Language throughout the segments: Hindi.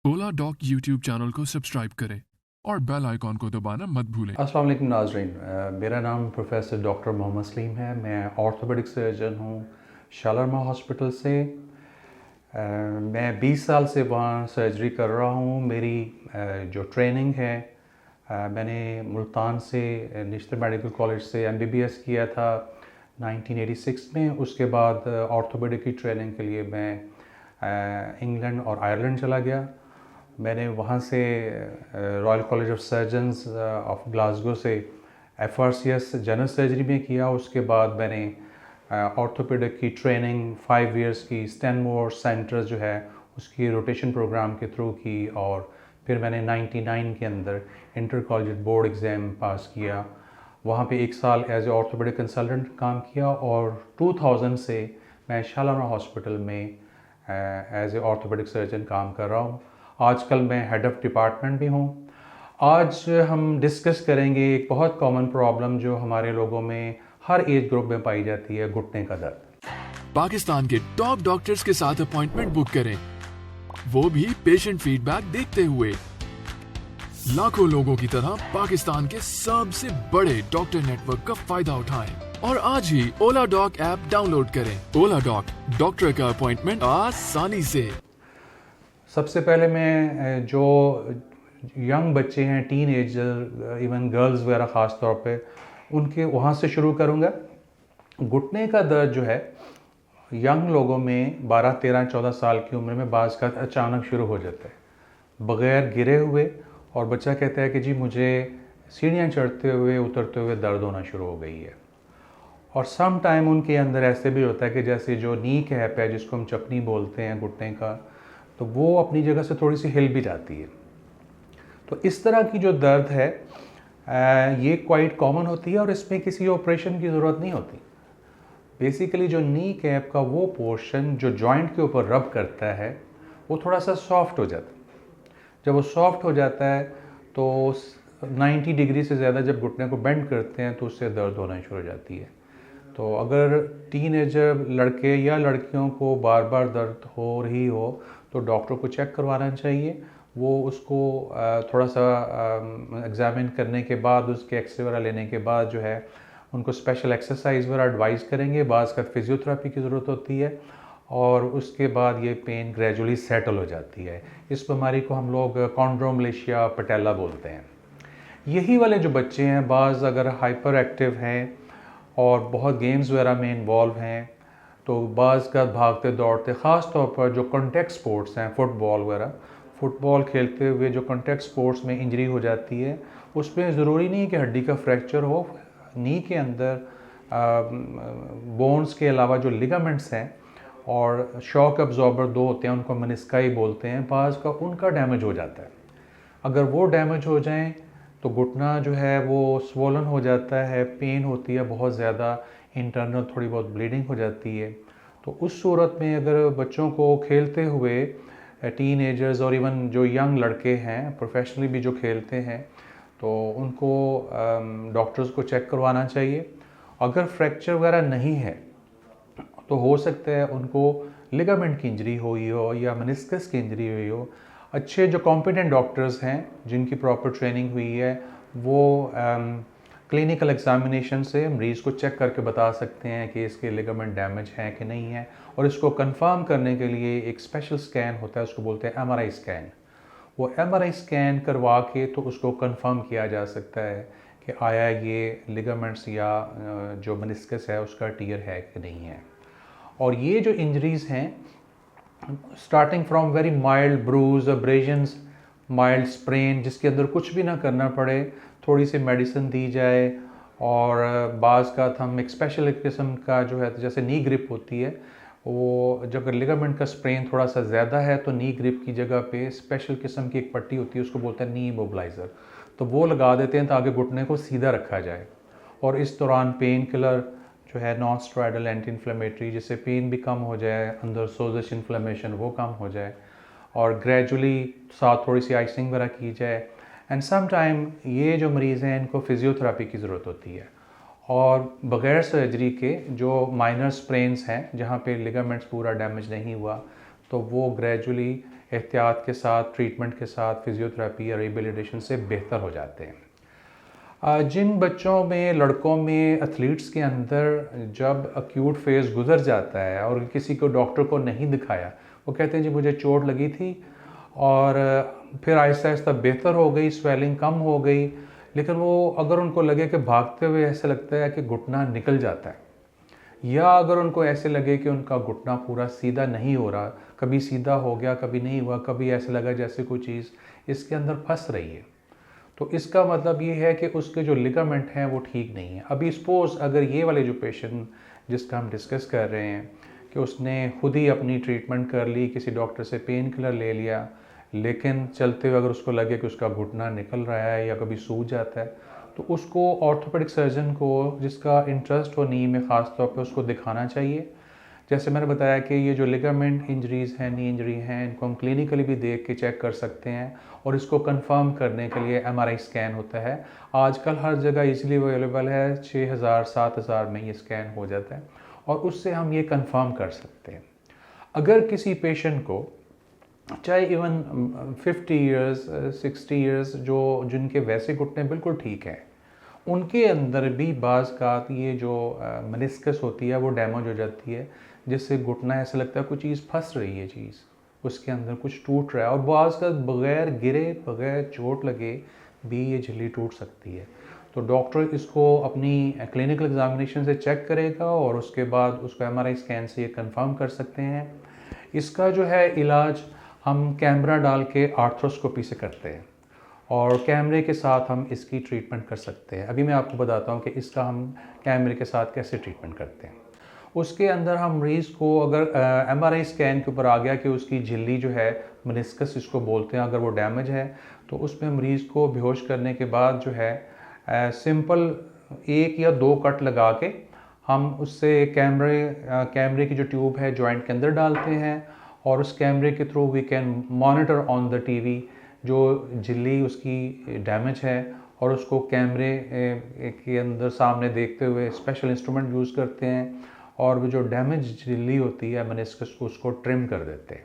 ओला डॉक यूट्यूब चैनल को सब्सक्राइब करें और बेल आइकॉन को दबाना मत भूलें। अस्सलाम वालेकुम नाज़रीन, मेरा नाम प्रोफेसर डॉक्टर मोहम्मद सलीम है। मैं ऑर्थोपेडिक सर्जन हूँ शालारमा हॉस्पिटल से। मैं 20 साल से वहाँ सर्जरी कर रहा हूँ। मेरी जो ट्रेनिंग है, मैंने मुल्तान से नेशनल मेडिकल कॉलेज से MBBS किया था 1986 में। उसके बाद ऑर्थोपेडिक की ट्रेनिंग के लिए मैं इंग्लैंड और आयरलैंड चला गया। मैंने वहाँ से royal college of surgeons of Glasgow से FRCS जनरल सर्जरी में किया। उसके बाद मैंने ऑर्थोपेडिक की ट्रेनिंग 5 इयर्स की स्टैनमोर सेंटर्स जो है उसकी रोटेशन प्रोग्राम के थ्रू की, और फिर मैंने 99 के अंदर inter college board exam pass किया। वहाँ पे 1 साल एज ए ऑर्थोपेडिक कंसल्टेंट काम किया, और 2000 से मैं शालारा हॉस्पिटल में एज ए ऑर्थोपेडिक सर्जन काम कर रहा हूँ। आजकल मैं हेड ऑफ़ डिपार्टमेंट भी हूँ। आज हम डिस्कस करेंगे एक बहुत कॉमन प्रॉब्लम जो हमारे लोगों में हर एज ग्रुप में पाई जाती है, घुटने का दर्द। पाकिस्तान के टॉप डॉक्टर्स के साथ अपॉइंटमेंट बुक करें, वो भी पेशेंट फीडबैक देखते हुए। लाखों लोगों की तरह पाकिस्तान के सबसे बड़े डॉक्टर नेटवर्क का फायदा उठाएं और आज ही ओला डॉक ऐप डाउनलोड करें। ओला डॉक, डॉक्टर का अपॉइंटमेंट आसानी से। सबसे पहले मैं जो यंग बच्चे हैं, टीन एजर, इवन गर्ल्स वगैरह ख़ास तौर पे, उनके वहाँ से शुरू करूँगा। घुटने का दर्द जो है यंग लोगों में 12, 13, 14 साल की उम्र में बाज़ का अचानक शुरू हो जाता है बग़ैर गिरे हुए, और बच्चा कहता है कि जी मुझे सीढ़ियाँ चढ़ते हुए उतरते हुए दर्द होना शुरू हो गई है। और सम टाइम उनके अंदर ऐसे भी होता है कि जैसे जो नी कैप है, जिसको हम चपनी बोलते हैं घुटने का, तो वो अपनी जगह से थोड़ी सी हिल भी जाती है। तो इस तरह की जो दर्द है ये क्वाइट कॉमन होती है, और इसमें किसी ऑपरेशन की ज़रूरत नहीं होती। बेसिकली जो नी कैप का वो पोर्शन जो जॉइंट के ऊपर रब करता है वो थोड़ा सा सॉफ्ट हो जाता है। जब वो सॉफ्ट हो जाता है तो 90 डिग्री से ज़्यादा जब घुटने को बेंड करते हैं तो उससे दर्द होना शुरू हो जाती है। तो अगर टीनेजर लड़के या लड़कियों को बार बार दर्द हो रही हो तो डॉक्टर को चेक करवाना चाहिए। वो उसको थोड़ा सा एग्ज़ामिन करने के बाद, उसके एक्सरे वगैरह लेने के बाद जो है उनको स्पेशल एक्सरसाइज वगैरह एडवाइस करेंगे। बाज़ का फिजियोथेरेपी की ज़रूरत होती है, और उसके बाद ये पेन ग्रेजुअली सेटल हो जाती है। इस बीमारी को हम लोग कॉन्ड्रोमलेशिया पटेला बोलते हैं। यही वाले जो बच्चे हैं, बाज़ अगर हाइपर एक्टिव हैं और बहुत गेम्स वगैरह में इन्वॉल्व हैं, तो बाज़ का भागते दौड़ते, ख़ास तौर पर जो कॉन्टेक्ट स्पोर्ट्स हैं, फुटबॉल वगैरह, फुटबॉल खेलते हुए जो कॉन्टेक्ट स्पोर्ट्स में इंजरी हो जाती है, उसमें ज़रूरी नहीं कि हड्डी का फ्रैक्चर हो। नी के अंदर बोन्स के अलावा जो लिगामेंट्स हैं और शॉक अब्जॉर्बर 2 होते हैं, उनको मेनिस्काई बोलते हैं, बाज़ का उनका डैमेज हो जाता है। अगर वो डैमेज हो जाएं तो घुटना जो है वो स्वोलन हो जाता है, पेन होती है बहुत ज़्यादा, इंटरनल थोड़ी बहुत ब्लीडिंग हो जाती है। तो उस सूरत में अगर बच्चों को खेलते हुए, टीन एजर्स और इवन जो यंग लड़के हैं प्रोफेशनली भी जो खेलते हैं, तो उनको डॉक्टर्स को चेक करवाना चाहिए। अगर फ्रैक्चर वगैरह नहीं है तो हो सकता है उनको लिगामेंट की इंजरी हुई हो या मेनिस्कस की इंजरी हुई हो। अच्छे जो कॉम्पिटेंट डॉक्टर्स हैं जिनकी प्रॉपर ट्रेनिंग हुई है, वो क्लिनिकल एग्जामिनेशन से मरीज़ को चेक करके बता सकते हैं कि इसके लिगामेंट डैमेज हैं कि नहीं है। और इसको कंफर्म करने के लिए एक स्पेशल स्कैन होता है, उसको बोलते हैं MRI स्कैन। वो MRI स्कैन करवा के तो उसको कंफर्म किया जा सकता है कि आया ये लिगामेंट्स या जो मेनिस्कस है उसका टियर है कि नहीं है। और ये जो इंजरीज़ हैं, starting from very mild bruise, abrasions, mild sprain, जिसके अंदर कुछ भी ना करना पड़े, थोड़ी सी मेडिसिन दी जाए, और बाज़ का हम एक स्पेशल किस्म का जो है, जैसे नी ग्रिप होती है, वो जब अगर लिगामेंट का स्प्रेन थोड़ा सा ज़्यादा है तो नी ग्रिप की जगह पे स्पेशल किस्म की एक पट्टी होती है, उसको बोलते हैं नी इमोबलाइज़र, तो वो लगा देते हैं ताकि घुटने को सीधा रखा जाए। और इस दौरान पेन किलर जो है, नॉन स्टेरॉयडल एंटी इन्फ्लेमेटरी, जिससे पेन भी कम हो जाए, अंदर सोजिश इन्फ्लेमेशन वो कम हो जाए, और ग्रेजुअली साथ थोड़ी सी आइसिंग वगैरह की जाए। एंड सम टाइम ये जो मरीज़ हैं इनको फिजियोथेरेपी की ज़रूरत होती है, और बग़ैर सर्जरी के जो माइनर स्प्रेन्स हैं जहाँ पे लिगामेंट्स पूरा डैमेज नहीं हुआ, तो वो ग्रेजुअली एहतियात के साथ, ट्रीटमेंट के साथ, फिजियोथेरेपी या रिहेबिलिटेशन से बेहतर हो जाते हैं। जिन बच्चों में, लड़कों में, एथलीट्स के अंदर जब एक्यूट फेज़ गुजर जाता है और किसी को डॉक्टर को नहीं दिखाया, वो कहते हैं जी मुझे चोट लगी थी और फिर आहिस्ता आहिस्ता बेहतर हो गई, स्वेलिंग कम हो गई, लेकिन वो अगर उनको लगे कि भागते हुए ऐसे लगता है कि घुटना निकल जाता है, या अगर उनको ऐसे लगे कि उनका घुटना पूरा सीधा नहीं हो रहा, कभी सीधा हो गया, कभी नहीं हुआ, कभी ऐसे लगा जैसे कोई चीज़ इसके अंदर फंस रही है, तो इसका मतलब ये है कि उसके जो लिगामेंट हैं वो ठीक नहीं है। अभी सपोज़ अगर ये वाले जो पेशेंट जिसका हम डिस्कस कर रहे हैं कि उसने खुद ही अपनी ट्रीटमेंट कर ली, किसी डॉक्टर से पेन किलर ले लिया, लेकिन चलते हुए अगर उसको लगे कि उसका घुटना निकल रहा है या कभी सूज जाता है, तो उसको ऑर्थोपेडिक सर्जन को, जिसका इंटरेस्ट हो नी में ख़ास तौर पे, उसको दिखाना चाहिए। जैसे मैंने बताया कि ये जो लिगामेंट इंजरीज़ हैं, नी इंजरी हैं, इनको हम क्लिनिकली भी देख के चेक कर सकते हैं और इसको कंफर्म करने के लिए एमआरआई स्कैन होता है। आजकल हर जगह इजीली अवेलेबल है, 6000 7000 में ये स्कैन हो जाता है और उससे हम ये कंफर्म कर सकते हैं। अगर किसी पेशेंट को चाहे इवन 50 ईयर्स 60 ईयर्स जिनके वैसे घुटने बिल्कुल ठीक हैं, उनके अंदर भी बाज़ का ये जो मेनिस्कस होती है वो डैमेज हो जाती है, जिससे घुटना ऐसा लगता है कुछ चीज़ फंस रही है, चीज़ उसके अंदर कुछ टूट रहा है, और बाज़ का बग़ैर गिरे, बग़ैर चोट लगे भी ये झिल्ली टूट सकती है। तो डॉक्टर इसको अपनी क्लिनिकल एग्जामिनेशन से चेक करेगा और उसके बाद उसको एमआरआई स्कैन से ये कंफर्म कर सकते हैं। इसका जो है इलाज हम कैमरा डाल के आर्थ्रोस्कोपी से करते हैं और कैमरे के साथ हम इसकी ट्रीटमेंट कर सकते हैं। अभी मैं आपको बताता हूँ कि इसका हम कैमरे के साथ कैसे ट्रीटमेंट करते हैं। उसके अंदर हम मरीज़ को अगर एमआरआई स्कैन के ऊपर आ गया कि उसकी झिल्ली जो है, मेनिस्कस इसको बोलते हैं, अगर वो डैमेज है, तो उसमें मरीज़ को बेहोश करने के बाद जो है सिंपल 1 या 2 कट लगा के हम उससे कैमरे की जो ट्यूब है जॉइंट के अंदर डालते हैं और उस कैमरे के through we can monitor on the TV जो झिल्ली उसकी डैमेज है, और उसको कैमरे के अंदर सामने देखते हुए स्पेशल इंस्ट्रूमेंट यूज़ करते हैं और वो जो डैमेज झिल्ली होती है मेनिस्कस को, उसको ट्रिम कर देते हैं।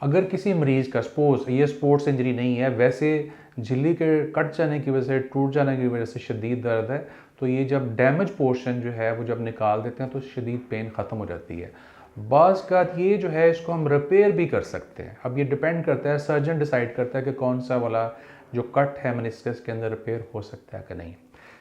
अगर किसी मरीज़ का सपोज़ ये स्पोर्ट्स इंजरी नहीं है, वैसे झिल्ली के कट जाने की वजह से, टूट जाने की वजह से शदीद दर्द है, तो ये जब डैमेज पोर्शन जो है वो जब निकाल देते हैं तो शदीद पेन ख़त्म हो जाती है। बाज़ का ये जो है इसको हम रिपेयर भी कर सकते हैं। अब ये डिपेंड करता है, सर्जन डिसाइड करता है कि कौन सा वाला जो कट है मेनिस्कस के अंदर रिपेयर हो सकता है कि नहीं।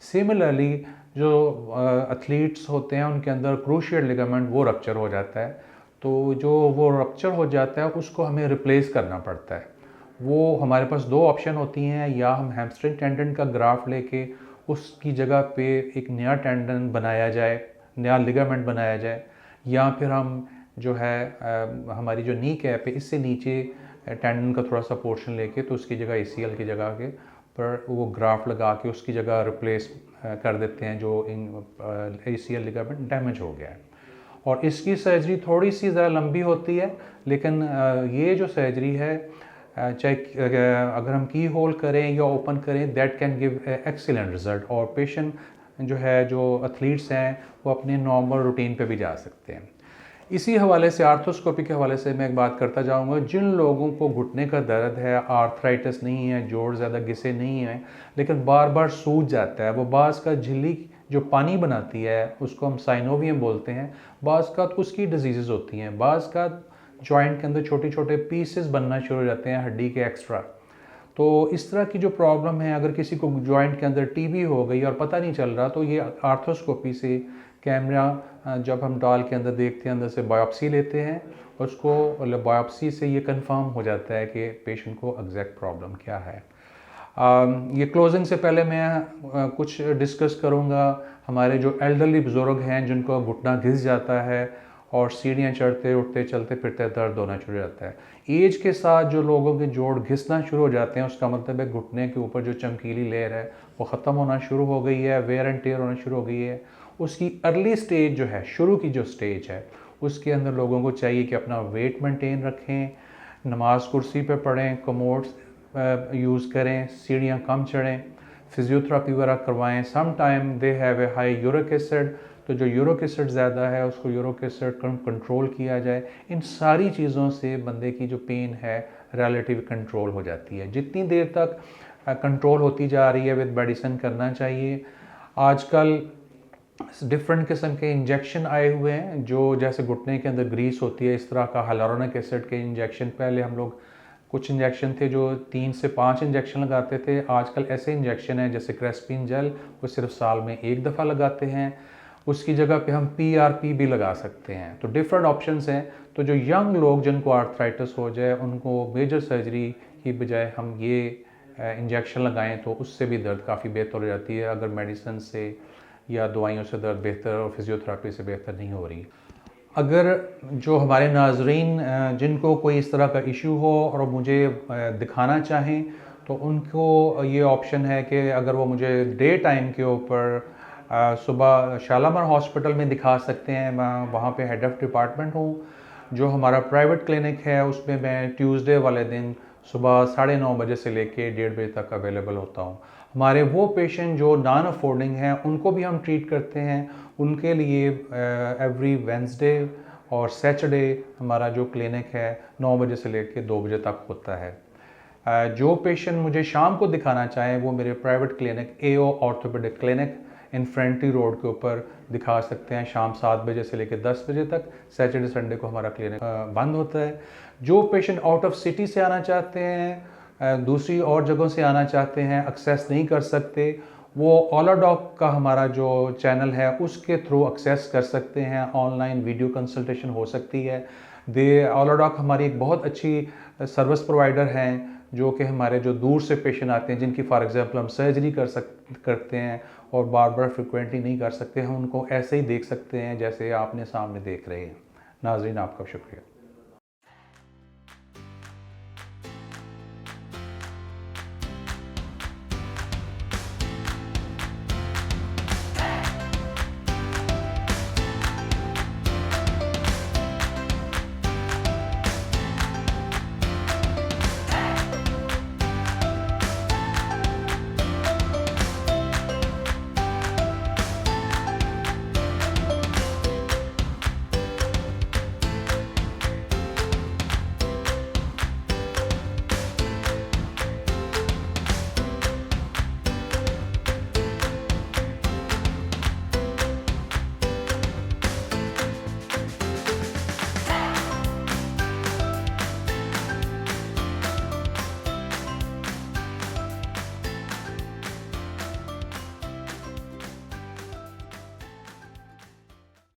सिमिलरली जो एथलीट्स होते हैं उनके अंदर क्रूशियल लिगामेंट वो रप्चर हो जाता है, तो जो वो रप्चर हो जाता है उसको हमें रिप्लेस करना पड़ता है। वो हमारे पास 2 ऑप्शन होती हैं, या हम हैमस्ट्रिंग टेंडन का ग्राफ्ट लेके उसकी जगह पे एक नया टेंडन बनाया जाए, नया लिगामेंट बनाया जाए, या फिर हम जो है हमारी जो नी कैप है इससे नीचे टेंडन का थोड़ा सा पोर्शन लेके तो उसकी जगह ACL की जगह के पर वो ग्राफ्ट लगा के उसकी जगह रिप्लेस कर देते हैं जो ACL लिगामेंट डैमेज हो गया है। और इसकी सर्जरी थोड़ी सी ज़रा लंबी होती है, लेकिन ये जो सर्जरी है चाहे अगर हम की होल करें या ओपन करें, that can give excellent result, और पेशेंट जो है, जो एथलीट्स हैं, वो अपने नॉर्मल रूटीन पे भी जा सकते हैं। इसी हवाले से, आर्थ्रोस्कोपी के हवाले से मैं एक बात करता जाऊंगा। जिन लोगों को घुटने का दर्द है, आर्थराइटिस नहीं है, जोड़ ज़्यादा घिसे नहीं है, लेकिन बार बार सूज जाता है, वो बाज़ का झिल्ली जो पानी बनाती है उसको हम साइनोवियम बोलते हैं, बाज़ का उसकी डिजीज़ होती हैं, बाज़ का जॉइंट के अंदर छोटे छोटे पीसेस बनना शुरू हो जाते हैं हड्डी के एक्स्ट्रा। तो इस तरह की जो प्रॉब्लम है, अगर किसी को जॉइंट के अंदर टीबी हो गई और पता नहीं चल रहा, तो ये आर्थ्रोस्कोपी से कैमरा जब हम डाल के अंदर देखते हैं, अंदर से बायोप्सी लेते हैं, उसको बायोप्सी से ये कंफर्म हो जाता है कि पेशेंट को एग्जैक्ट प्रॉब्लम क्या है। ये क्लोजिंग से पहले मैं कुछ डिस्कस करूँगा। हमारे जो एल्डरली बुज़ुर्ग हैं जिनको घुटना घिस जाता है और सीढ़ियाँ चढ़ते उठते चलते फिरते दर्द होना शुरू हो जाता है, एज के साथ जो लोगों के जोड़ घिसना शुरू हो जाते हैं, उसका मतलब है घुटने के ऊपर जो चमकीली लेयर है वो ख़त्म होना शुरू हो गई है, वेयर एंड टेयर होना शुरू हो गई है। उसकी अर्ली स्टेज जो है, शुरू की जो स्टेज है, उसके अंदर लोगों को चाहिए कि अपना वेट मेंटेन रखें, नमाज कुर्सी पे पढ़ें, कमोड्स यूज़ करें, सीढ़ियाँ कम चढ़ें, फिजियोथेरेपी वगैरह करवाएं। Some time they have a high uric acid, तो जो यूरिक एसिड ज़्यादा है उसको यूरिक एसिड कंट्रोल किया जाए। इन सारी चीज़ों से बंदे की जो पेन है रिलेटिव कंट्रोल हो जाती है। जितनी देर तक कंट्रोल होती जा रही है विद मेडिसिन करना चाहिए। आजकल डिफरेंट किस्म के इंजेक्शन आए हुए हैं, जो जैसे घुटने के अंदर ग्रीस होती है इस तरह का हाइलुरोनिक एसिड के इंजेक्शन। पहले हम लोग कुछ इंजेक्शन थे जो 3 से 5 इंजेक्शन लगाते थे, आजकल ऐसे इंजेक्शन हैं जैसे क्रेस्पिन जेल, वो सिर्फ साल में एक दफ़ा लगाते हैं। उसकी जगह पे हम PRP भी लगा सकते हैं। तो डिफरेंट ऑप्शंस हैं। तो जो यंग लोग जिनको आर्थराइटिस हो जाए उनको मेजर सर्जरी की बजाय हम ये इंजेक्शन लगाएं तो उससे भी दर्द काफ़ी बेहतर हो जाती है, अगर मेडिसिन से या दवाइयों से दर्द बेहतर और फिजियोथेरेपी से बेहतर नहीं हो रही। अगर जो हमारे नाजरीन जिनको कोई इस तरह का इशू हो और मुझे दिखाना चाहें तो उनको ये ऑप्शन है कि अगर वो मुझे डे टाइम के ऊपर सुबह शालामार हॉस्पिटल में दिखा सकते हैं। मैं वहाँ पे हेड ऑफ़ डिपार्टमेंट हूँ। जो हमारा प्राइवेट क्लिनिक है उसमें मैं ट्यूसडे वाले दिन सुबह 9:30 बजे से लेके 1:30 बजे तक अवेलेबल होता हूँ। हमारे वो पेशेंट जो नॉन अफोर्डिंग हैं उनको भी हम ट्रीट करते हैं। उनके लिए एवरी वेंसडे और सैटरडे हमारा जो क्लिनिक है 9 बजे से लेके 2 बजे तक होता है। जो पेशेंट मुझे शाम को दिखाना चाहें वो मेरे private clinic AO orthopaedic clinic infantry road के ऊपर दिखा सकते हैं शाम 7 बजे से लेकर 10 बजे तक। सैटरडे संडे को हमारा क्लिनिक बंद होता है। जो पेशेंट आउट ऑफ सिटी से आना चाहते हैं, दूसरी और जगहों से आना चाहते हैं, एक्सेस नहीं कर सकते, वो ओलाडॉक का हमारा जो चैनल है उसके थ्रू एक्सेस कर सकते हैं। ऑनलाइन वीडियो कंसल्टेशन हो सकती है। ओलाडॉक हमारी एक बहुत अच्छी सर्विस प्रोवाइडर हैं जो कि हमारे जो दूर से पेशेंट आते हैं जिनकी फॉर एग्जांपल हम सर्जरी करते हैं और बार बार फ्रिक्वेंटली नहीं कर सकते, हम उनको ऐसे ही देख सकते हैं जैसे आपने सामने देख रहे हैं। नाजरीन, आपका शुक्रिया।